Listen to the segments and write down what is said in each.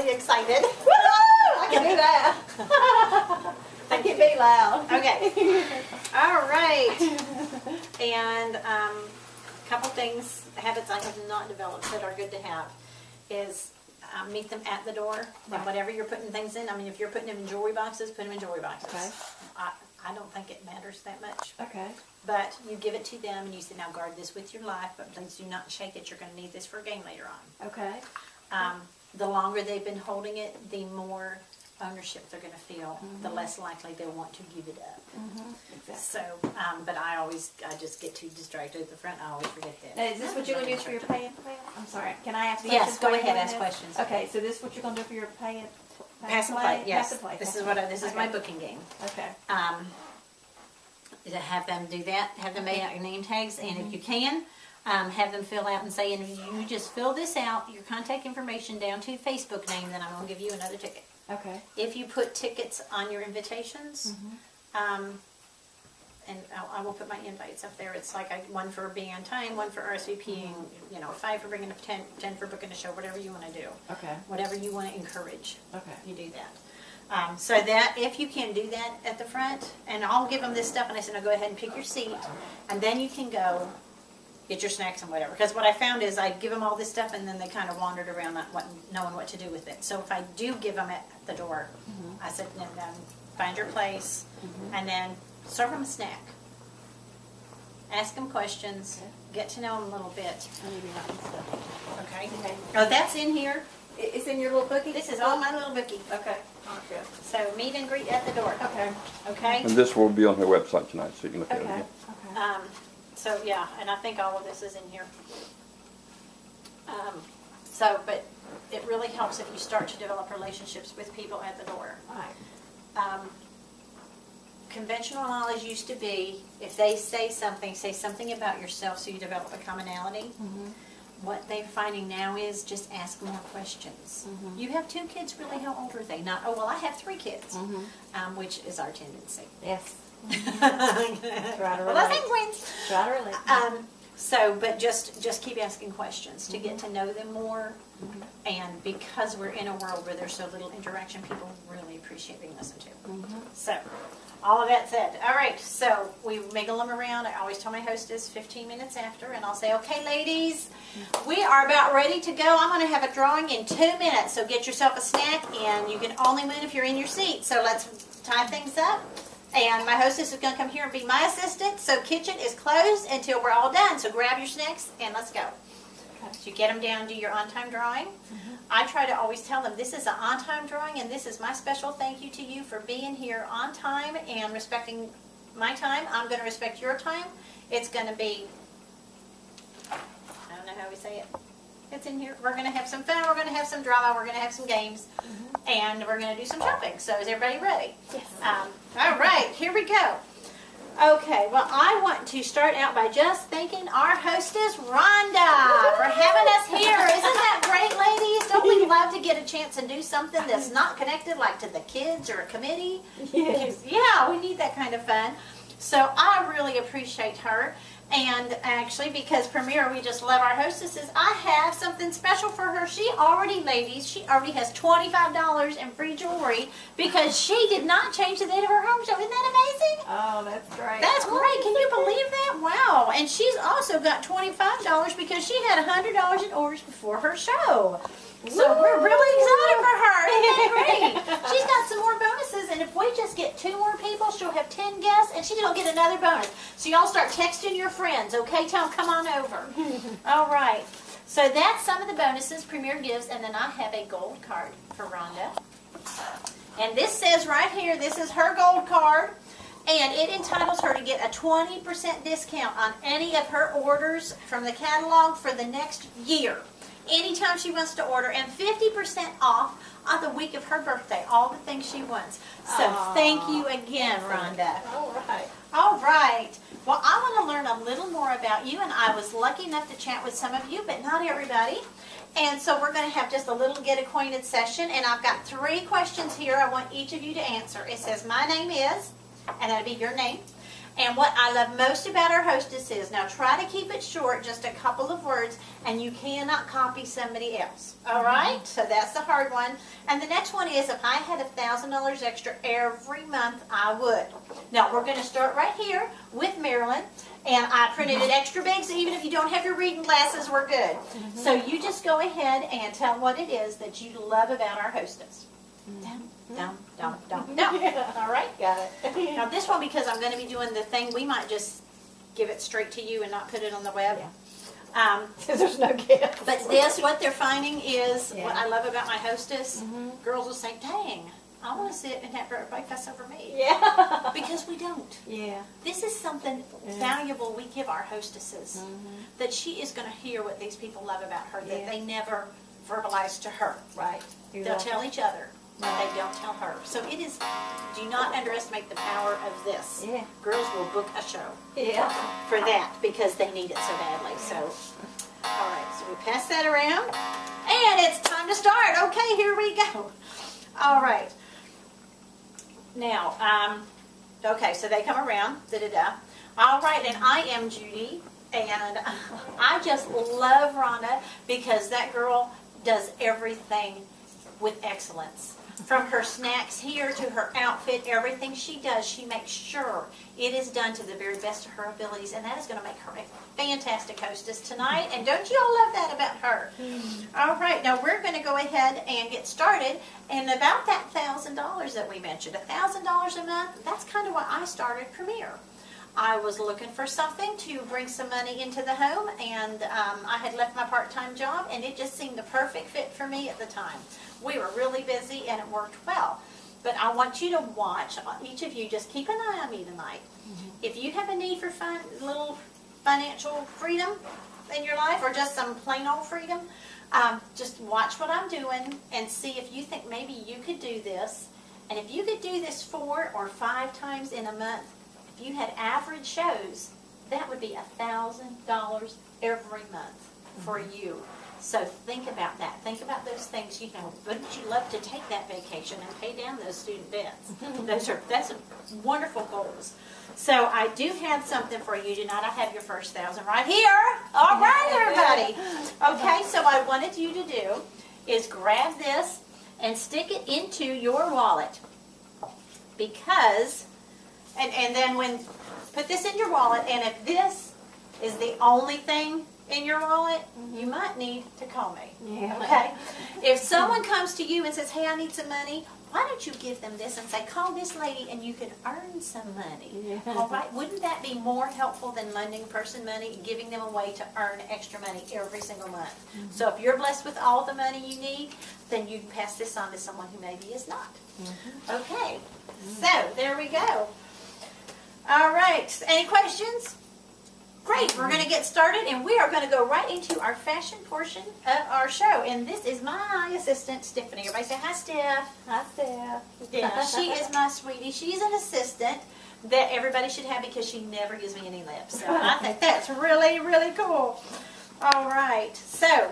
Excited. I can do that. I can be loud. Okay. All right. And a couple things, habits I have not developed that are good to have is meet them at the door. Right. And whatever you're putting things in, I mean, if you're putting them in jewelry boxes, put them in jewelry boxes. Okay. I don't think it matters that much. Okay. But you give it to them and you say, now guard this with your life, but please do not shake it. You're going to need this for a game later on. Okay. The longer they've been holding it, the more ownership they're going to feel, the less likely they'll want to give it up. Exactly. So, but I just get too distracted at the front. I always forget that. Now, is this what you're going to do for your pay and play? I'm sorry. Can I ask questions? Yes, go while ahead, you're doing ask this? questions. Okay, so this is what you're going to do for your pay and Pass and play, yes. Pass and play. This is my booking game. Okay. To have them do that, have them make out your name tags, and if you can, have them fill out and say, and if you just fill this out, your contact information down to Facebook name, then I'm going to give you another ticket. Okay. If you put tickets on your invitations, and I will put my invites up there. It's like one for being on time, one for RSVPing, 5 for bringing up 10 for booking a show, whatever you want to do. Okay. Whatever you want to encourage. Okay. You do that. So that, if you can do that at the front, and I'll give them this stuff, and I said, no, go ahead and pick your seat, and then you can go get your snacks and whatever. Because what I found is I give them all this stuff, and then they kind of wandered around not knowing what to do with it. So if I do give them at the door, I said, then find your place, and then serve them a snack. Ask them questions. Okay. Get to know them a little bit. I need to write this stuff. Okay? Okay. Oh, that's in here. It's in your little bookie? This is all my little bookie. Okay. Oh, good. So meet and greet at the door. Okay. Okay? And this will be on her website tonight, so you can look at it Okay. again. Okay. So yeah, and I think all of this is in here. But it really helps if you start to develop relationships with people at the door. All right. Conventional knowledge used to be, if they say something about yourself so you develop a commonality. What they're finding now is just ask more questions. You have 2 kids, really? How old are they? Not, oh, well, I have 3 kids, which is our tendency. Yes. Well, that's twins. Try to relate. But just keep asking questions to get to know them more. And because we're in a world where there's so little interaction, people really appreciate being listened to. So, all of that said, all right, so we wiggle them around. I always tell my hostess 15 minutes after, and I'll say, okay, ladies, we are about ready to go. I'm going to have a drawing in 2 minutes, so get yourself a snack, and you can only move if you're in your seat. So let's tie things up. And my hostess is going to come here and be my assistant. So kitchen is closed until we're all done. So grab your snacks and let's go. Okay. So you get them down, do your on-time drawing. I try to always tell them, this is an on-time drawing, and this is my special thank you to you for being here on time and respecting my time. I'm going to respect your time. It's going to be, I don't know how we say it. It's in here. We're going to have some fun. We're going to have some drama. We're going to have some games. And we're going to do some shopping. So is everybody ready? Yes. All right. Here we go. Okay. Well, I want to start out by just thanking our hostess, Rhonda, for having us here. Isn't that great, ladies? Don't we love to get a chance to do something that's not connected, like to the kids or a committee? Yes. Yeah, we need that kind of fun. So I really appreciate her. And actually, because Premier, we just love our hostesses, I have something special for her. She already has $25 in free jewelry because she did not change the date of her home show. Isn't that amazing? Oh, that's great. That's great. Can you believe that? Wow. And she's also got $25 because she had $100 in orders before her show. So we're really excited for her. Isn't that great? She's got some more bonuses, and if we just get 2 more people, she'll have 10 guests, and she's going to get another bonus. So y'all start texting your friends, okay? Tell them, come on over. All right. So that's some of the bonuses Premier gives, and then I have a gold card for Rhonda. And this says right here, this is her gold card, and it entitles her to get a 20% discount on any of her orders from the catalog for the next year. Anytime she wants to order, and 50% off on the week of her birthday, all the things she wants. So thank you again, Rhonda. All right. All right. Well, I want to learn a little more about you, and I was lucky enough to chat with some of you, but not everybody. And so we're going to have just a little get acquainted session, and I've got 3 questions here I want each of you to answer. It says, my name is, and that'll be your name. And what I love most about our hostess is, now try to keep it short, just a couple of words, and you cannot copy somebody else. All right? So that's the hard one. And the next one is, if I had $1,000 extra every month, I would. Now, we're going to start right here with Marilyn. And I printed it extra big, so even if you don't have your reading glasses, we're good. So you just go ahead and tell what it is that you love about our hostess. Dum, dum, dum, dum. All right? Got it. Now this one, because I'm going to be doing the thing, we might just give it straight to you and not put it on the web. Because there's no gift. But this, what they're finding is, Yeah. what I love about my hostess, girls will say, dang, I want to sit and have everybody fuss over me. Yeah. Because we don't. Yeah. This is something valuable we give our hostesses, that she is going to hear what these people love about her, that they never verbalize to her. Right. They'll tell each other. They don't tell her. So it is, do not underestimate the power of this. Yeah. Girls will book a show Yeah. for that because they need it so badly. So, all right, so we pass that around. And it's time to start. Okay, here we go. All right. Now, okay, so they come around. Da-da-da. All right, and I am Judy. And I just love Rhonda because that girl does everything with excellence. From her snacks here to her outfit, everything she does, she makes sure it is done to the very best of her abilities, and that is going to make her a fantastic hostess tonight. And don't you all love that about her? All right, now we're going to go ahead and get started. And about that $1,000 that we mentioned, $1,000 a month, that's kind of why I started Premier. I was looking for something to bring some money into the home, and I had left my part-time job, and it just seemed the perfect fit for me at the time. We were really busy, and it worked well. But I want you to watch, each of you, just keep an eye on me tonight. If you have a need for little financial freedom in your life, or just some plain old freedom, just watch what I'm doing and see if you think maybe you could do this. And if you could do this 4 or 5 times in a month, if you had average shows, that would be $1,000 every month for you. So think about that. Think about those things. You know, wouldn't you love to take that vacation and pay down those student debts? That's wonderful goals. So I do have something for you tonight. I have your first 1,000 right here. All right, everybody. Okay, so what I wanted you to do is grab this and stick it into your wallet, because, and then put this in your wallet, and if this is the only thing in your wallet, you might need to call me. Yeah. Okay? If someone comes to you and says, hey, I need some money, why don't you give them this and say, call this lady and you can earn some money. Yeah. All right? Wouldn't that be more helpful than lending a person money and giving them a way to earn extra money every single month? So if you're blessed with all the money you need, then you can pass this on to someone who maybe is not. Okay. So there we go. All right. Any questions? Great, we're going to get started, and we are going to go right into our fashion portion of our show. And this is my assistant, Stephanie. Everybody say hi, Steph. Hi, Steph. Yeah, she is my sweetie. She's an assistant that everybody should have because she never gives me any lips. So I think that's really, really cool. All right, so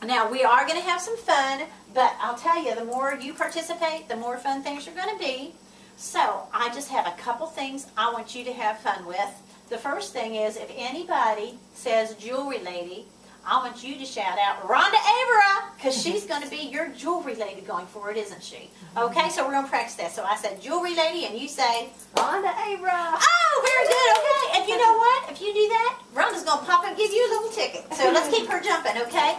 now we are going to have some fun, but I'll tell you, the more you participate, the more fun things are going to be. So I just have a couple things I want you to have fun with. The first thing is, if anybody says jewelry lady, I want you to shout out Rhonda Avera, because she's going to be your jewelry lady going forward, isn't she? Okay, so we're going to practice that. So I said jewelry lady, and you say Rhonda Avera. oh, very good, okay. And you know what? If you do that, Rhonda's going to pop up and give you a little ticket. So let's keep her jumping, okay?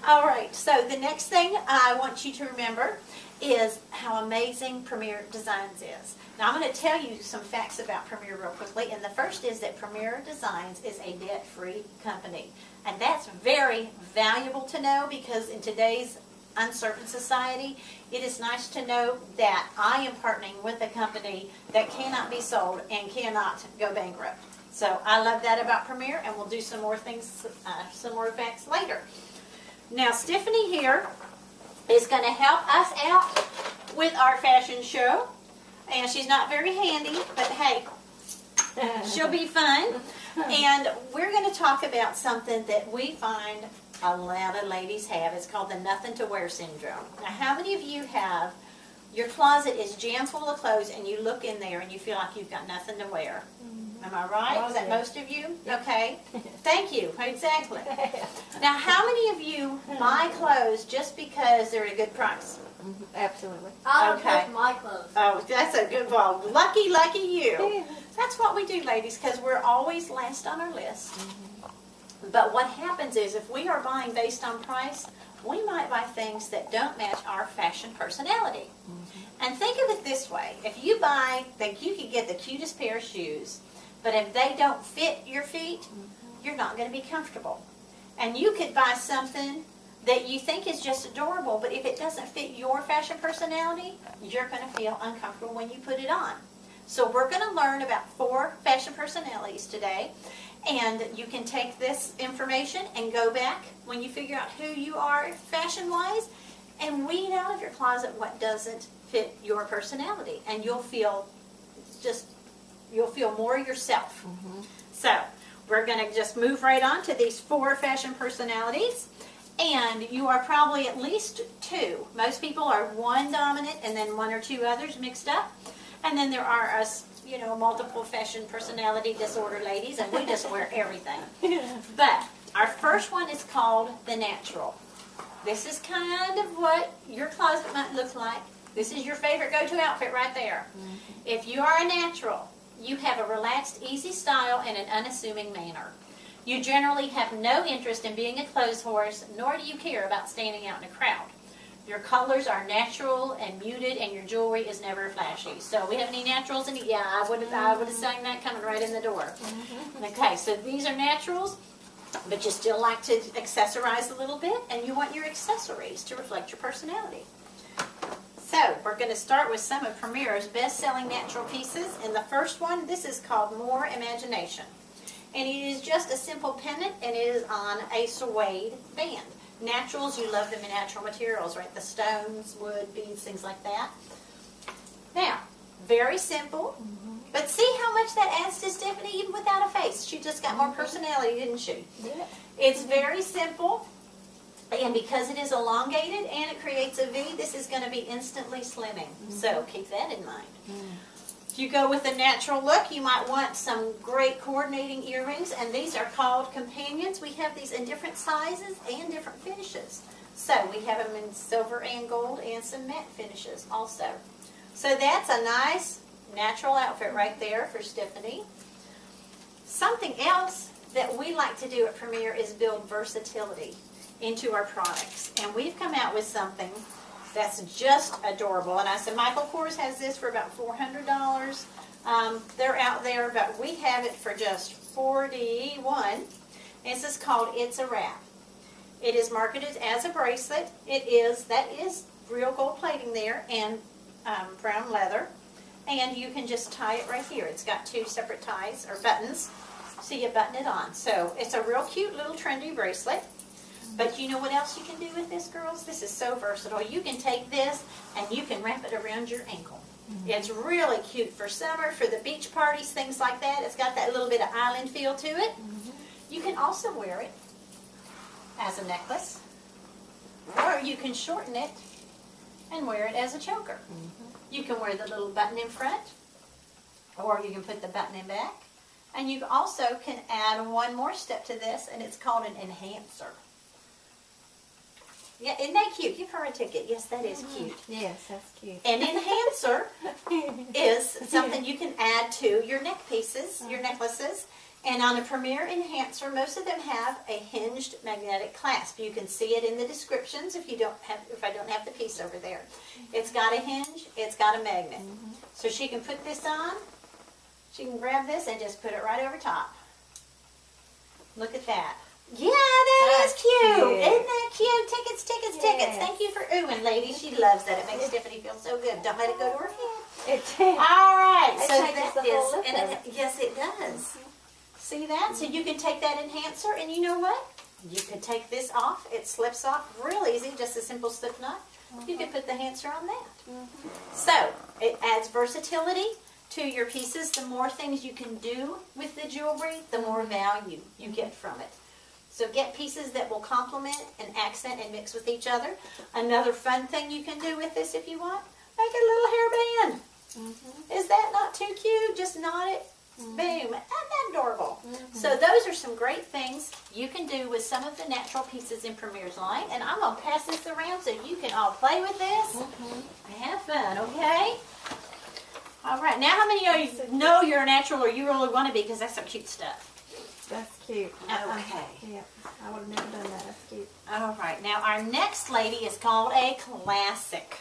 All right, so the next thing I want you to remember is how amazing Premier Designs is. Now I'm going to tell you some facts about Premier real quickly, and the first is that Premier Designs is a debt-free company. And that's very valuable to know, because in today's uncertain society, it is nice to know that I am partnering with a company that cannot be sold and cannot go bankrupt. So I love that about Premier, and we'll do some more things, some more facts later. Now Stephanie here is going to help us out with our fashion show. And she's not very handy, but hey, she'll be fun. And we're going to talk about something that we find a lot of ladies have. It's called the nothing to wear syndrome. Now, how many of you have your closet is jam full of clothes and you look in there and you feel like you've got nothing to wear. Am I right? Oh, Is that yeah. most of you? Okay. Thank you. Exactly. Now, how many of you buy clothes just because they're at a good price? Absolutely. I don't Okay. put my clothes. Oh, that's a good one. Lucky, lucky you. That's what we do, ladies, because we're always last on our list. But what happens is if we are buying based on price, we might buy things that don't match our fashion personality. And think of it this way. If you buy, you could get the cutest pair of shoes, but if they don't fit your feet, you're not going to be comfortable. And you could buy something that you think is just adorable, but if it doesn't fit your fashion personality, you're going to feel uncomfortable when you put it on. So we're going to learn about 4 fashion personalities today. And you can take this information and go back when you figure out who you are fashion-wise and weed out of your closet what doesn't fit your personality. And you'll feel more yourself. So we're going to just move right on to these 4 fashion personalities. And you are probably at least 2. Most people are 1 dominant and then 1 or 2 others mixed up. And then there are us, multiple fashion personality disorder ladies, and we just wear everything. But our first one is called the natural. This is kind of what your closet might look like. This is your favorite go-to outfit right there. If you are a natural, you have a relaxed, easy style and an unassuming manner. You generally have no interest in being a clothes horse, nor do you care about standing out in a crowd. Your colors are natural and muted, and your jewelry is never flashy. So we have any naturals? Yeah, I would have seen that coming right in the door. Okay, so these are naturals, but you still like to accessorize a little bit, and you want your accessories to reflect your personality. So we're going to start with some of Premier's best-selling natural pieces. And the first one, this is called More Imagination. And it is just a simple pendant, and it is on a suede band. Naturals, you love them in natural materials, right? The stones, wood, beads, things like that. Now, very simple, but see how much that adds to Stephanie even without a face. She just got more personality, didn't she? Yeah. It's very simple, and because it is elongated and it creates a V, this is going to be instantly slimming. So keep that in mind. If you go with the natural look, you might want some great coordinating earrings, and these are called companions. We have these in different sizes and different finishes. So we have them in silver and gold and some matte finishes also. So that's a nice natural outfit right there for Stephanie. Something else that we like to do at Premier is build versatility into our products. And we've come out with something that's just adorable. And I said, Michael Kors has this for about $400. They're out there, but we have it for just $41. This is called It's a Wrap. It is marketed as a bracelet. That is real gold plating there and brown leather. And you can just tie it right here. It's got 2 separate ties or buttons, so you button it on. So it's a real cute little trendy bracelet. But you know what else you can do with this, girls? This is so versatile. You can take this and you can wrap it around your ankle. It's really cute for summer, for the beach parties, things like that. It's got that little bit of island feel to it. You can also wear it as a necklace, or you can shorten it and wear it as a choker. You can wear the little button in front, or you can put the button in back. And you also can add one more step to this, and it's called an enhancer. Yeah, isn't that cute? Give her a ticket. Yes, that is cute. Yes, that's cute. An enhancer is something you can add to your neck pieces, your necklaces. And on a Premier enhancer, most of them have a hinged magnetic clasp. You can see it in the descriptions if I don't have the piece over there. It's got a hinge, it's got a magnet. So she can put this on, she can grab this and just put it right over top. Look at that. Yeah, that is cute. Isn't that cute? Tickets, tickets, tickets. Thank you for oohing, ladies. She loves that. It makes Stephanie feel so good. Don't let it go to her head. All right. So that is, yes, it does. See that? So you can take that enhancer, and you know what? You could take this off. It slips off real easy, just a simple slip knot. You can put the enhancer on that. So it adds versatility to your pieces. The more things you can do with the jewelry, the more value you get from it. So get pieces that will complement and accent and mix with each other. Another fun thing you can do with this if you want, Make a little hairband. Is that not too cute? Just knot it. Boom. Isn't that adorable? So those are some great things you can do with some of the natural pieces in Premier's line. And I'm going to pass this around so you can all play with this and have fun, okay? All right. Now how many of you know you're a natural or you really want to be, because that's some cute stuff? That's cute. Okay. Yeah, I would have never done that. That's cute. All right. Now our next lady is called a classic.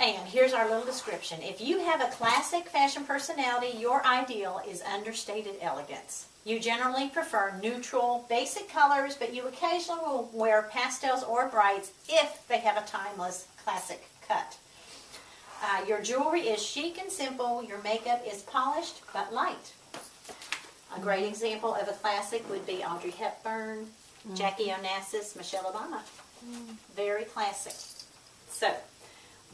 And here's our little description. If you have a classic fashion personality, your ideal is understated elegance. You generally prefer neutral, basic colors, but you occasionally will wear pastels or brights if they have a timeless classic cut. Your jewelry is chic and simple. Your makeup is polished but light. A great example of a classic would be Audrey Hepburn, Jackie Onassis, Michelle Obama. Very classic. So,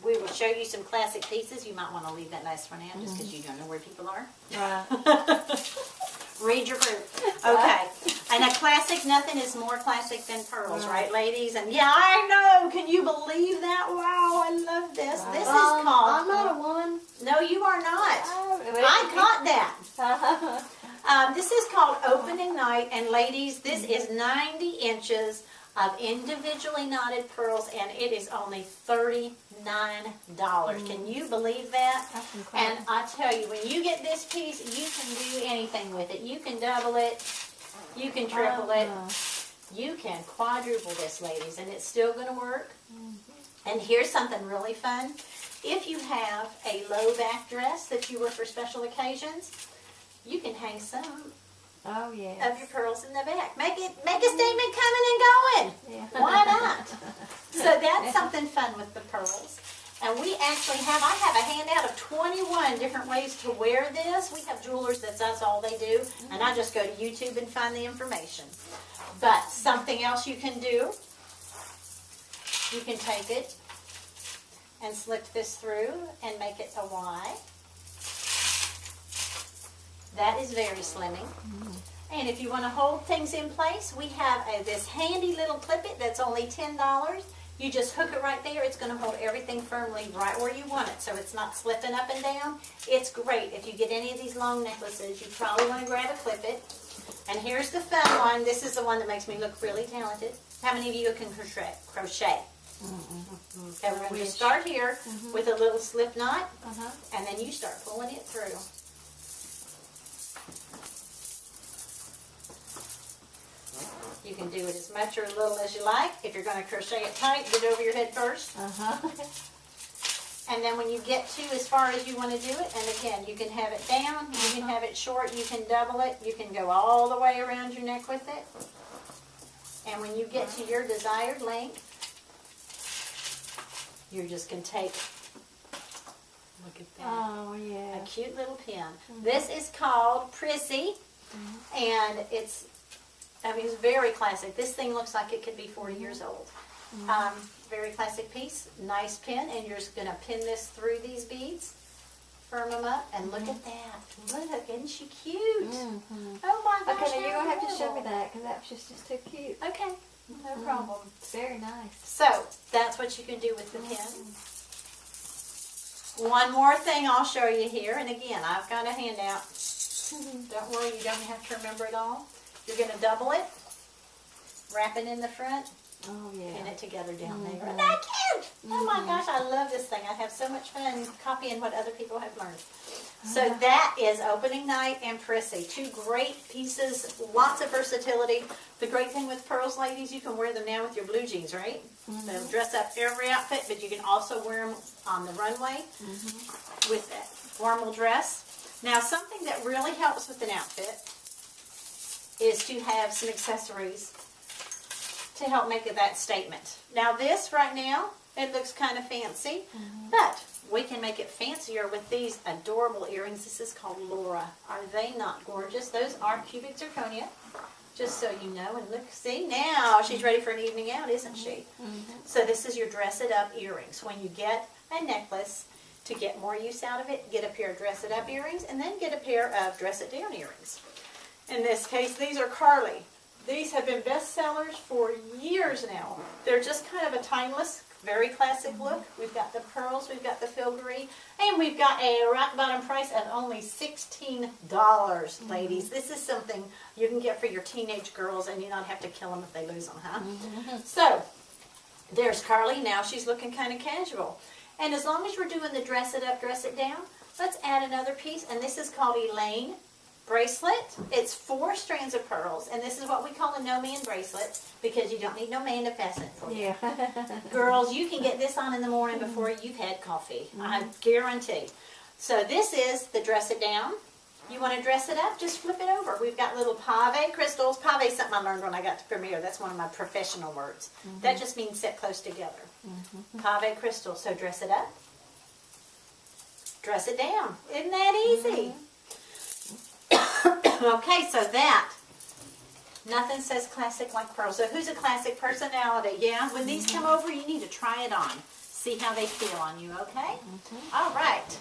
we will show you some classic pieces. You might want to leave that last one out just because you don't know where people are. Read your group. Okay. And a classic, nothing is more classic than pearls, right, ladies? And yeah, I know. Can you believe that? Wow, I love this. This is called... I'm not a woman. No, you are not. I caught that. This is called Opening Night. And ladies, this is 90 inches of individually knotted pearls, and it is only $39. Can you believe that? And I tell you, when you get this piece, you can do anything with it. You can double it, you can triple it, you can quadruple this, ladies, and it's still going to work. And here's something really fun. If you have a low back dress that you wear for special occasions, you can hang some of your pearls in the back. Make a statement coming and going. Why not? So that's something fun with the pearls. And we actually have, I have a handout of 21 different ways to wear this. We have jewelers that's all they do. And I just go to YouTube and find the information. But something else you can do, you can take it and slip this through and make it a Y. That is very slimming. And if you want to hold things in place, we have this handy little clip-it that's only $10. You just hook it right there. It's going to hold everything firmly right where you want it, so it's not slipping up and down. It's great. If you get any of these long necklaces, you probably want to grab a clip-it. And here's the fun one. This is the one that makes me look really talented. How many of you can crochet? Okay, we're going to start here with a little slip knot, and then you start pulling it through. You can do it as much or as little as you like. If you're going to crochet it tight, get it over your head first. And then when you get to as far as you want to do it, and again, you can have it down, you can have it short, you can double it, you can go all the way around your neck with it. And when you get to your desired length, you're just going to take, look at that, a cute little pin. This is called Prissy, and it's very classic. This thing looks like it could be 40 years old. Very classic piece, nice pin, and you're just going to pin this through these beads, firm them up, and look at that. Look, isn't she cute? Oh my gosh. Okay, now you're going to have to show me that, because that was just too cute. Okay, no problem. It's very nice. So, that's what you can do with the pin. One more thing I'll show you here, and again, I've got a handout. Don't worry, you don't have to remember it all. You're going to double it, wrap it in the front, pin it together down there. Isn't that cute? Oh my gosh, I love this thing. I have so much fun copying what other people have learned. So that is Opening Night and Prissy. Two great pieces, lots of versatility. The great thing with pearls, ladies, you can wear them now with your blue jeans, right? They'll dress up every outfit, but you can also wear them on the runway with a formal dress. Now, something that really helps with an outfit is to have some accessories to help make that statement. Now this right now, it looks kind of fancy, but we can make it fancier with these adorable earrings. This is called Laura. Are they not gorgeous? Those are cubic zirconia, just so you know. And look, see, now she's ready for an evening out, isn't she? So this is your dress it up earrings. When you get a necklace, to get more use out of it, get a pair of dress it up earrings, and then get a pair of dress it down earrings. In this case, these are Carly. These have been bestsellers for years now. They're just kind of a timeless Very classic look. We've got the pearls, we've got the filigree, and we've got a rock bottom price of only $16, ladies. This is something you can get for your teenage girls and you not have to kill them if they lose them, huh? So, there's Carly. Now she's looking kind of casual. And as long as we're doing the dress it up, dress it down, let's add another piece, and this is called Elaine bracelet. It's 4 strands of pearls, and this is what we call a no-man bracelet because you don't need no man to fasten it for you. Yeah. Girls, you can get this on in the morning before you've had coffee. I guarantee. So this is the dress it down. You want to dress it up, just flip it over. We've got little pave crystals. Pave is something I learned when I got to Premier. That's one of my professional words. That just means set close together. Pave crystals. So dress it up. Dress it down. Isn't that easy? Okay, so that. Nothing says classic like pearl. So who's a classic personality? Yeah, when these come over, you need to try it on. See how they feel on you, okay? All right.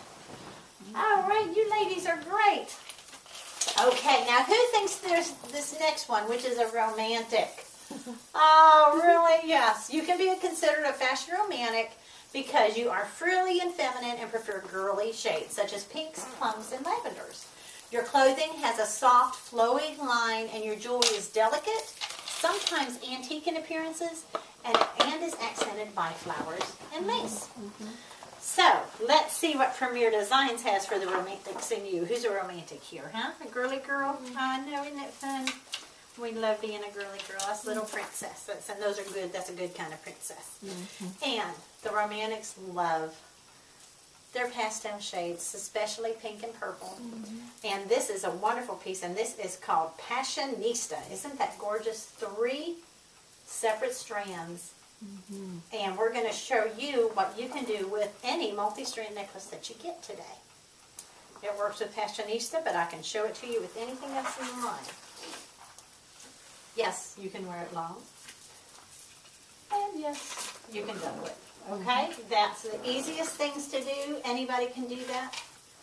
All right, you ladies are great. Okay, now who thinks there's this next one, which is a romantic? Oh, really? Yes. You can be considered a fashion romantic because you are frilly and feminine and prefer girly shades, such as pinks, plums, and lavenders. Your clothing has a soft, flowy line, and your jewelry is delicate, sometimes antique in appearances, and is accented by flowers and lace. So, let's see what Premier Designs has for the romantics in you. Who's a romantic here, huh? A girly girl? Oh, I know, isn't it fun? We love being a girly girl. Us little princesses, and those are good. That's a good kind of princess. And the romantics love their pastel shades, especially pink and purple. And this is a wonderful piece, and this is called Passionista. Isn't that gorgeous? 3 separate strands. And we're going to show you what you can do with any multi-strand necklace that you get today. It works with Passionista, but I can show it to you with anything else in mind. Yes, you can wear it long. And yes, you can double it. Okay? That's the easiest things to do. Anybody can do that.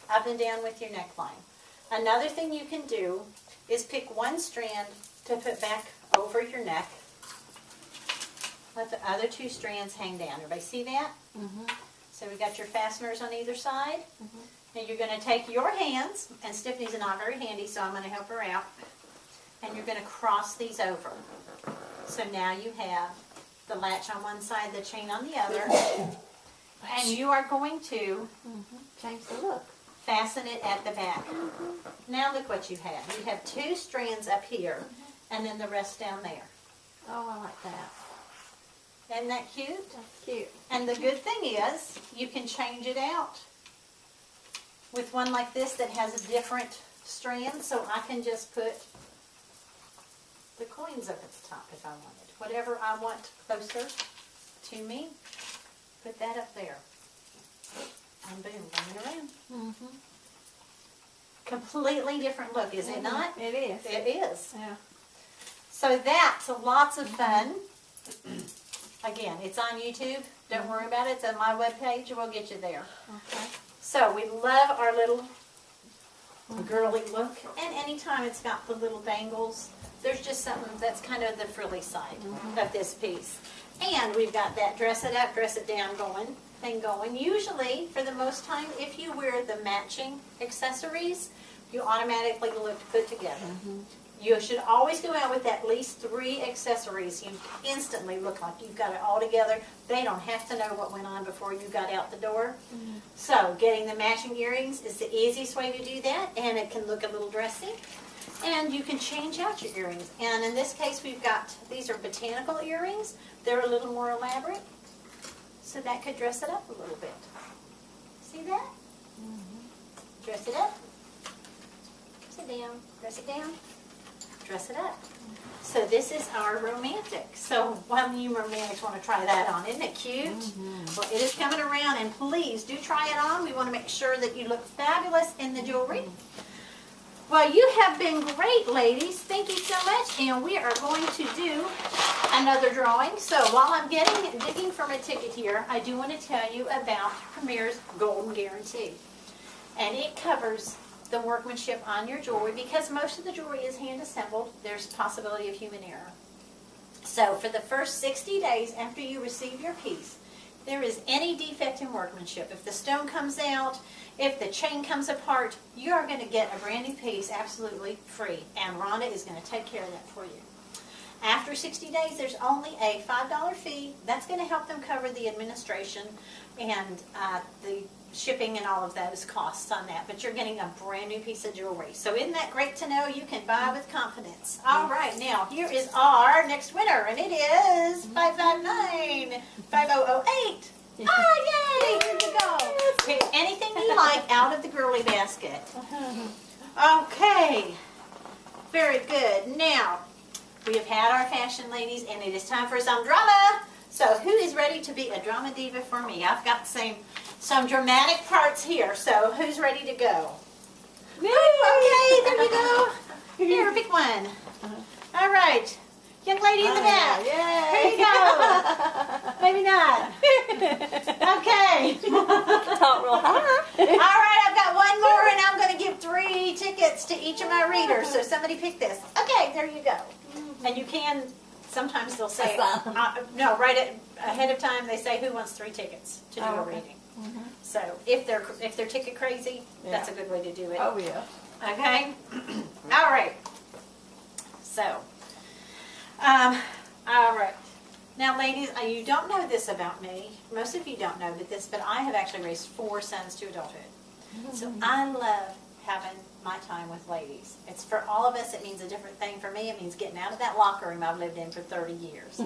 Up and down with your neckline. Another thing you can do is pick one strand to put back over your neck. Let the other 2 strands hang down. Everybody see that? So we got your fasteners on either side. And you're going to take your hands, and Stephanie's not very handy, so I'm going to help her out. And you're going to cross these over. So now you have the latch on one side, the chain on the other. And you are going to Change the look. fasten it at the back. Now look what you have. You have 2 strands up here, and then the rest down there. Oh, I like that. Isn't that cute? That's cute. And the good thing is, you can change it out with one like this that has a different strand, so I can just put the coins up at the top if I wanted. Whatever I want closer to me, put that up there. And boom, bring it around. Completely different look, is it not? It is. It is. Yeah. So that's lots of fun. Again, it's on YouTube. Don't worry about it. It's on my webpage. We'll get you there. Okay. So we love our little girly look. And anytime it's got the little bangles, there's just something that's kind of the frilly side of this piece. And we've got that dress it up, dress it down thing going. Usually, for the most time, if you wear the matching accessories, you automatically look put together. You should always go out with at least 3 accessories. You instantly look like you've got it all together. They don't have to know what went on before you got out the door. So getting the matching earrings is the easiest way to do that, and it can look a little dressy. And you can change out your earrings. And in this case, we've got, these are botanical earrings. They're a little more elaborate. So that could dress it up a little bit. See that? Dress it up. Dress it down. Dress it down. Dress it up. So this is our romantic. So one of you romantics want to try that on. Isn't it cute? Well, it is coming around, and please do try it on. We want to make sure that you look fabulous in the jewelry. Well, you have been great, ladies. Thank you so much. And we are going to do another drawing. So while I'm digging for my ticket here, I do want to tell you about Premier's Golden Guarantee. And it covers the workmanship on your jewelry, because most of the jewelry is hand assembled. There's a possibility of human error. So for the first 60 days after you receive your piece, there is any defect in workmanship, if the stone comes out, if the chain comes apart, you are going to get a brand new piece absolutely free. And Rhonda is going to take care of that for you. After 60 days, there's only a $5 fee. That's going to help them cover the administration and the shipping and all of those costs on that. But you're getting a brand new piece of jewelry. So isn't that great to know? You can buy with confidence. All right, now here is our next winner, and it is 559-5008. Oh, yay! Here you go. Pick anything you like out of the girly basket. Okay. Very good. Now, we have had our fashion ladies, and it is time for some drama. So who is ready to be a drama diva for me? I've got some dramatic parts here. So who's ready to go? Okay, there you go. Here, pick one. All right. Young lady in the back. Here you go. Maybe not. Okay. Talk real high. All right, I've got one more, and I'm going to give 3 tickets to each of my readers. So somebody pick this. Okay, there you go. And you can, sometimes they'll say, no, ahead of time, they say who wants 3 tickets to do a reading. So if they're ticket crazy, that's a good way to do it. Oh, yeah. Okay? All right. So, all right. Now, ladies, you don't know this about me. Most of you don't know this, but I have actually raised 4 sons to adulthood. So I love having my time with ladies. It's for all of us, it means a different thing. For me, it means getting out of that locker room I've lived in for 30 years.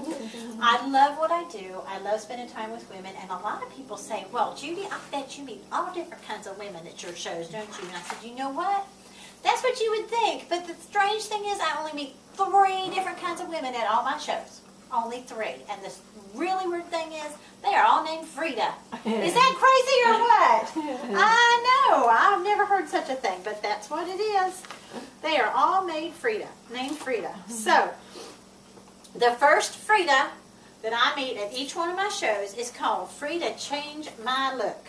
I love what I do. I love spending time with women. And a lot of people say, well, Judy, I bet you meet all different kinds of women at your shows, don't you? And I said, you know what? That's what you would think. But the strange thing is I only meet 3 different kinds of women at all my shows. Only 3. And the really weird thing is, they are all named Frida. Is that crazy or what? I know. I've never heard such a thing, but that's what it is. They are all named Frida. So, the first Frida that I meet at each one of my shows is called Frida Change My Look.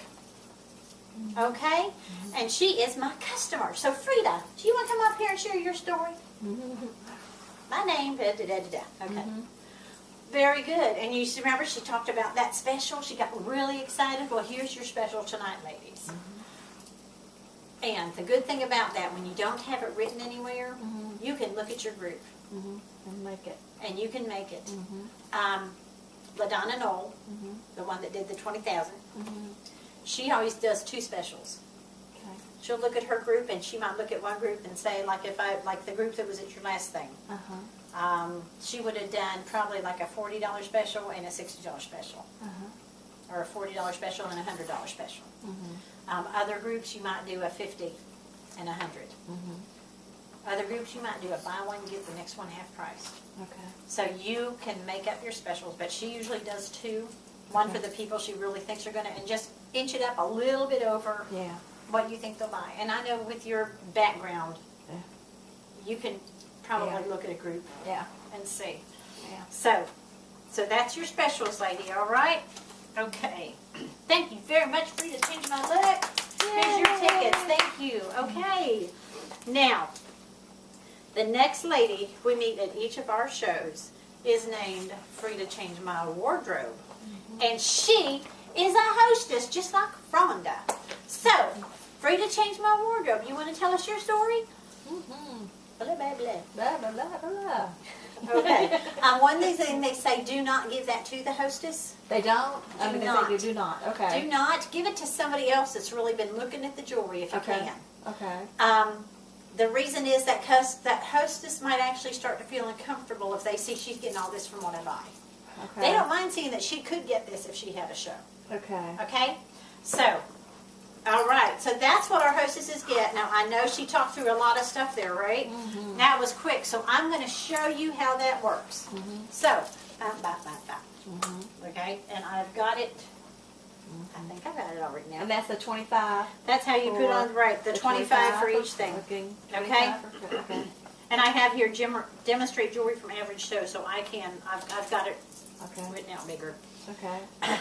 Okay? And she is my customer. So, Frida, do you want to come up here and share your story? My name, da-da-da-da-da. Okay. Very good. And you remember she talked about that special? She got really excited. Well, here's your special tonight, ladies. And the good thing about that, when you don't have it written anywhere, you can look at your group. And make it. And you can make it. LaDonna Knoll, the one that did the 20,000, she always does 2 specials. Okay. She'll look at her group, and she might look at one group and say, like the group that was at your last thing. She would have done probably like a $40 special and a $60 special. Or a $40 special and a $100 special. Other groups you might do a $50 and a $100. Other groups you might do a buy one, get the next one half price. Okay. So you can make up your specials, but she usually does 2. One for the people she really thinks are going to, and just inch it up a little bit over what you think they'll buy. And I know with your background, you can probably look at a group and see. So that's your specials, lady, all right? Okay. Thank you very much for you to change my look. Here's your tickets. Thank you. Okay. Now, the next lady we meet at each of our shows is named Frida Change My Wardrobe. And she is a hostess, just like Rhonda. So, Frida Change My Wardrobe. You want to tell us your story? Blah, blah, blah. Blah, blah, blah, blah. Okay. One thing they say, do not give that to the hostess. They don't? Do They not. say you do not. Okay. Do not give it to somebody else that's really been looking at the jewelry if you can. Okay. The reason is that that hostess might actually start to feel uncomfortable if they see she's getting all this from what I buy. Okay. They don't mind seeing that she could get this if she had a show. Okay. Okay? So, all right. So that's what our hostesses get. Now, I know she talked through a lot of stuff there, right? That was quick. So I'm going to show you how that works. So, okay? And I've got it. I think I got it all right now. And that's the 25? That's how you put on, right, the 25 for each thing. Okay? Okay. And I have here demonstrate jewelry from average show, so I've got it written out bigger. Okay.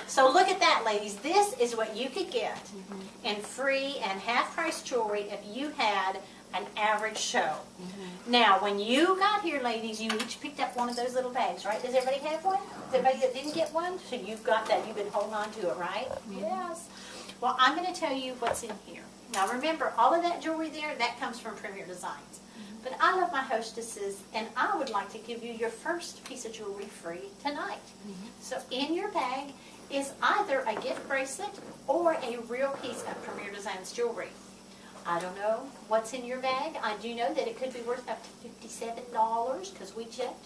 So look at that, ladies. This is what you could get in free and half-price jewelry if you had an average show. Now, when you got here, ladies, you each picked up one of those little bags, right? Does everybody have one? Does everybody that didn't get one? So you've got that. You've been holding on to it, right? Yes. Well, I'm going to tell you what's in here. Now, remember, all of that jewelry there, that comes from Premier Designs. But I love my hostesses, and I would like to give you your first piece of jewelry free tonight. So in your bag is either a gift bracelet or a real piece of Premier Designs jewelry. I don't know what's in your bag. I do know that it could be worth up to $57 because we checked.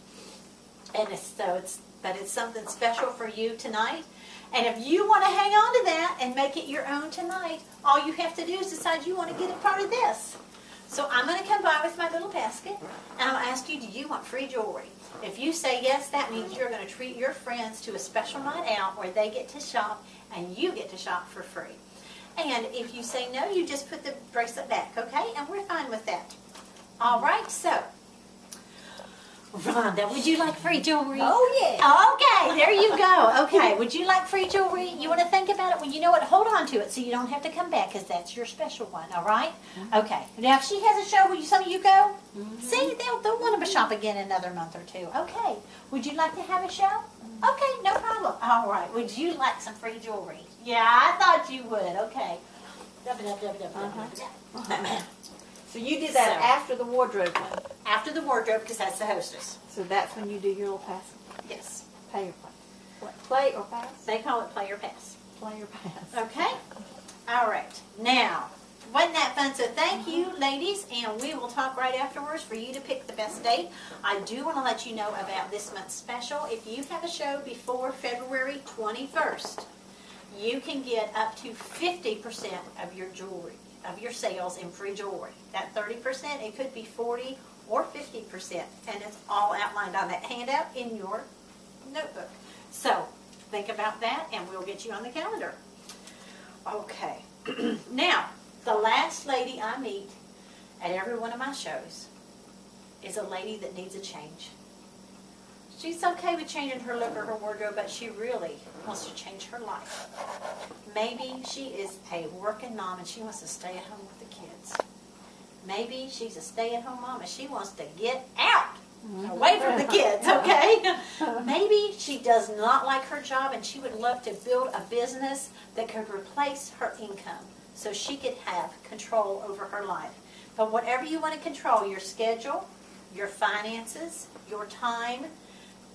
And it's something special for you tonight. And if you want to hang on to that and make it your own tonight, all you have to do is decide you want to get a part of this. So I'm going to come by with my little basket, and I'm going to ask you, do you want free jewelry? If you say yes, that means you're going to treat your friends to a special night out where they get to shop and you get to shop for free. And if you say no, you just put the bracelet back, okay? And we're fine with that. All right, so, Rhonda, would you like free jewelry? Oh, yeah. Okay, there you go. Okay, would you like free jewelry? You want to think about it? Well, you know what? Hold on to it so you don't have to come back because that's your special one, all right? Okay. Now, if she has a show, will some of you go? See, they'll want to shop again in another month or two. Okay. Would you like to have a show? Okay, no problem. All right. Would you like some free jewelry? Yeah, I thought you would. Okay. So you did that after the wardrobe one. After the wardrobe, because that's the hostess. So that's when you do your little pass. Yes. Pay or play. What? Play or pass? They call it play or pass. Play or pass. Okay? All right. Now, wasn't that fun? So thank you, ladies, and we will talk right afterwards for you to pick the best date. I do want to let you know about this month's special. If you have a show before February 21st, you can get up to 50% of your jewelry, of your sales in free jewelry. That 30%, it could be 40 or 50%, and it's all outlined on that handout in your notebook. So think about that, and we'll get you on the calendar. Okay. Now, the last lady I meet at every one of my shows is a lady that needs a change. She's okay with changing her look or her wardrobe, but she really wants to change her life. Maybe she is a working mom and she wants to stay at home with the kids. Maybe she's a stay-at-home mom and she wants to get out, away from the kids, okay? Maybe she does not like her job and she would love to build a business that could replace her income so she could have control over her life. But whatever you want to control, your schedule, your finances, your time,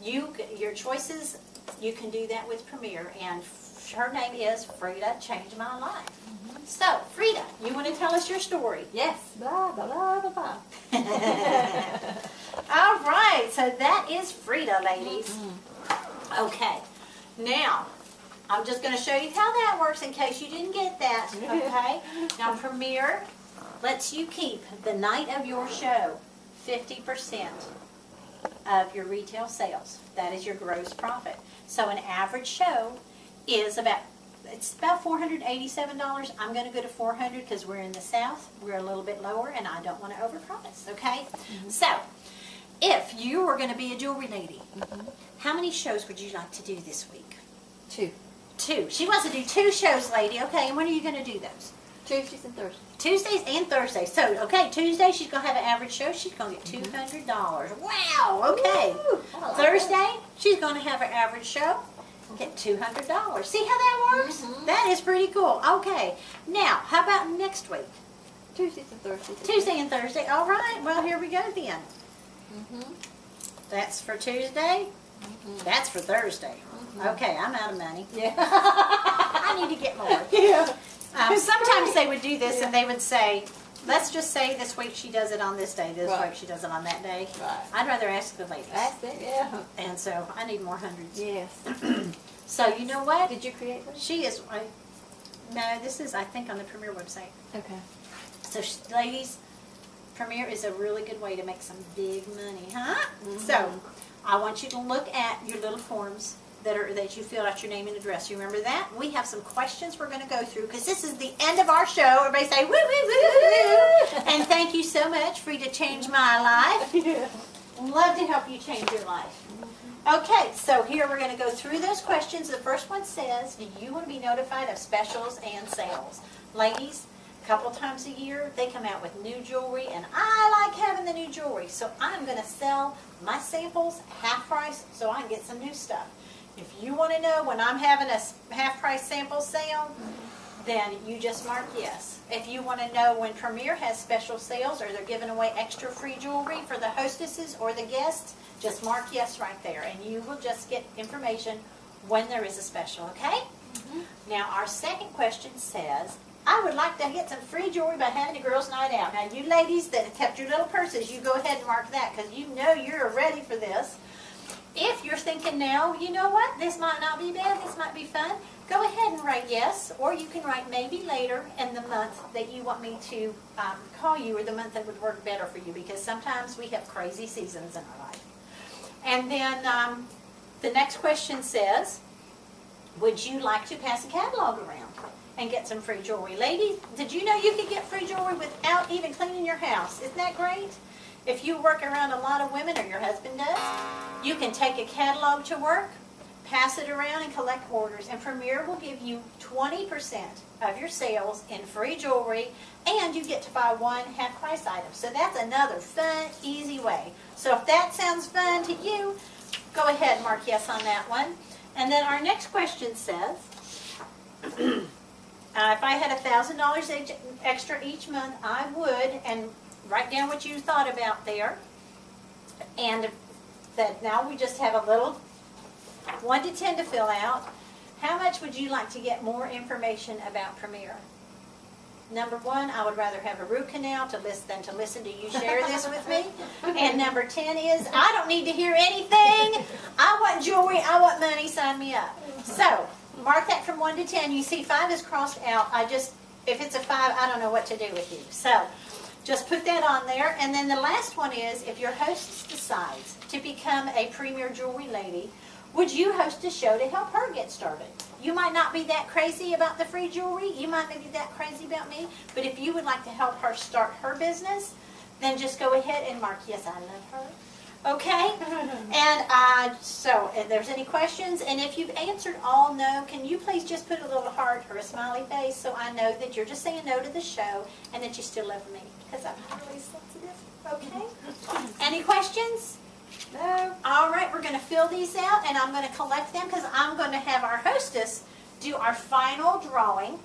your choices, you can do that with Premier. And her name is Frida Changed My Life. So, Frida, you want to tell us your story? Yes. Blah, blah, blah, blah, blah. All right, so that is Frida, ladies. Okay, now, I'm just going to show you how that works in case you didn't get that, okay? Now, Premier lets you keep the night of your show 50% of your retail sales. That is your gross profit. So an average show is about $487. I'm going to go to $400 because we're in the South. We're a little bit lower, and I don't want to overpromise, okay? So, if you were going to be a jewelry lady, how many shows would you like to do this week? 2. 2. She wants to do 2 shows, lady. Okay, and when are you going to do those? Tuesdays and Thursdays. Tuesdays and Thursdays. So, okay, Tuesday she's going to have an average show. She's going to get $200. Wow, okay. Woo, Thursday, she's going to have an average show. Get $200. See how that works? That is pretty cool. Okay, now, how about next week? Tuesdays and Thursdays. Tuesday and Thursday. All right, well, here we go then. That's for Tuesday. That's for Thursday. Okay, I'm out of money. Yeah. I need to get more. Yeah. Sometimes they would do this and they would say, let's just say this week she does it on this day, this Right. week she does it on that day. Right. I'd rather ask the ladies. That's it, yeah. And so I need more hundreds. Yes. So you know what? Did you create those? She is, no, this is I think on the Premier website. Okay. So ladies, Premier is a really good way to make some big money, huh? So I want you to look at your little forms that you filled out your name and address. You remember that? We have some questions we're going to go through because this is the end of our show. Everybody say woo, woo, woo, woo. And thank you so much, Frida Changed My Life. Yeah. Love to help you change your life. Okay, so here we're going to go through those questions. The first one says, do you want to be notified of specials and sales? Ladies, a couple times a year, they come out with new jewelry, and I like having the new jewelry. So I'm going to sell my samples half price so I can get some new stuff. If you want to know when I'm having a half price sample sale, then you just mark yes. If you want to know when Premier has special sales or they're giving away extra free jewelry for the hostesses or the guests, just mark yes right there, and you will just get information when there is a special, okay? Now, our second question says, I would like to get some free jewelry by having a girls' night out. Now, you ladies that have kept your little purses, you go ahead and mark that, because you know you're ready for this. If you're thinking now, you know what, this might not be bad, this might be fun, go ahead and write yes, or you can write maybe later in the month that you want me to call you, or the month that would work better for you, because sometimes we have crazy seasons in our life. And then the next question says, would you like to pass a catalog around and get some free jewelry? Ladies, did you know you could get free jewelry without even cleaning your house? Isn't that great? If you work around a lot of women, or your husband does, you can take a catalog to work, pass it around, and collect orders. And Premier will give you 20% of your sales in free jewelry, and you get to buy one half-price item. So that's another fun, easy way. So if that sounds fun to you, go ahead and mark yes on that one. And then our next question says, if I had $1,000 extra each month, I would, and write down what you thought about there. And that now we just have a little 1 to 10 to fill out. How much would you like to get more information about Premier? Number 1, I would rather have a root canal than to listen to you share this with me. And number 10 is, I don't need to hear anything. I want jewelry, I want money, sign me up. So, mark that from 1 to 10. You see 5 is crossed out. If it's a 5, I don't know what to do with you. So, just put that on there. And then the last one is, if your host decides to become a Premier Jewelry lady, would you host a show to help her get started? You might not be that crazy about the free jewelry. You might not be that crazy about me. But if you would like to help her start her business, then just go ahead and mark yes, I love her. Okay? And so if there's any questions, and if you've answered all no, can you please just put a little heart or a smiley face so I know that you're just saying no to the show and that you still love me, because I'm really sensitive. Okay? Any questions? No. All right, we're going to fill these out, and I'm going to collect them, because I'm going to have our hostess do our final drawing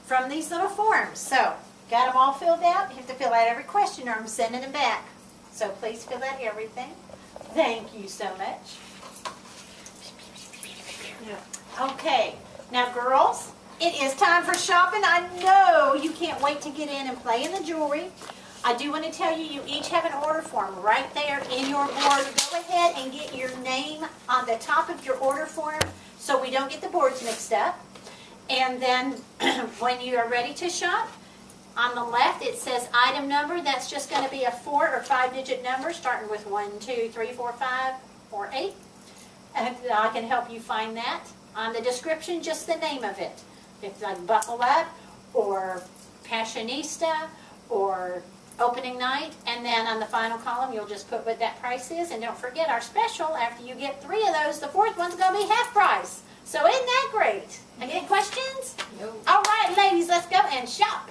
from these little forms. So, got them all filled out? You have to fill out every question, or I'm sending them back. So please fill out everything. Thank you so much. Okay, now girls, it is time for shopping. I know you can't wait to get in and play in the jewelry. I do want to tell you, you each have an order form right there in your board. Go ahead and get your name on the top of your order form so we don't get the boards mixed up. And then when you are ready to shop, on the left it says item number. That's just going to be a 4 or 5 digit number starting with 1, 2, 3, 4, 5, or 8. And I can help you find that. On the description, just the name of it. It's like Buckle Up, or Passionista, or Opening Night. And then on the final column, you'll just put what that price is. And don't forget our special, after you get 3 of those, the 4th one's going to be half price. So isn't that great? Any questions? No. All right, ladies, let's go and shop.